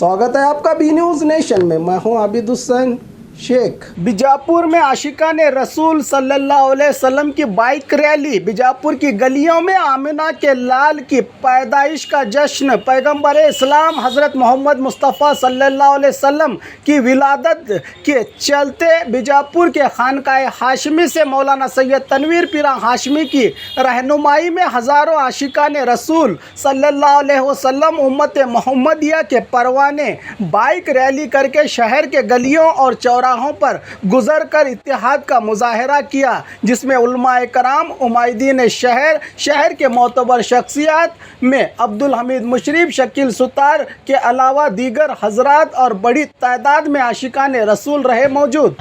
स्वागत है आपका बी न्यूज़ नेशन में। मैं हूं आबिद हुसैन शेख। बीजापुर में आशिकाने रसूल सल्लल्लाहु अलैहि वसल्लम की बाइक रैली। बीजापुर की गलियों में आमिना के लाल की पैदाइश का जश्न। पैगंबर इस्लाम हज़रत मोहम्मद मुस्तफ़ा सल्लल्लाहु अलैहि वसल्लम की विलादत के चलते बीजापुर के खानकाए हाशमी से मौलाना सैयद तनवीर पीरा हाशमी की रहनुमाई में हज़ारों आशिकाने रसूल सल्लल्लाहु अलैहि वसल्लम उम्मत मोहम्मदिया के परवाने बाइक रैली करके शहर के गलियों और चौराहों पर गुजर कर इत्तेहाद का मुजाहरा किया, जिसमें उलमाए कराम, उमाइदीन शहर के मोतबर शख्सियात में अब्दुल हमीद मुशर्रफ, शकील सुतार के अलावा दीगर हजरात और बड़ी तादाद में आशिकाने रसूल रहे मौजूद।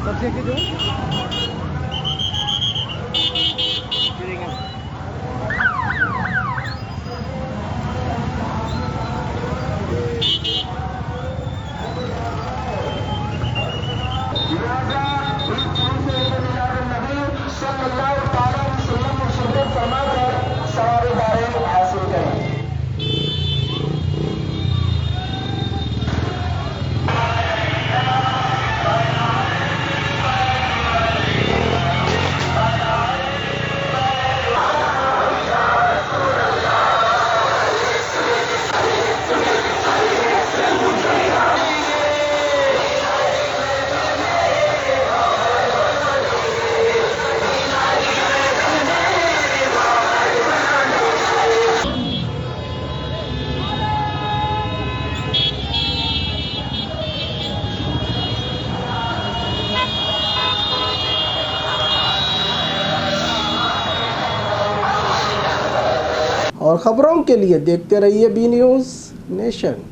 सबसे के जो और ख़बरों के लिए देखते रहिए बी न्यूज़ नेशन।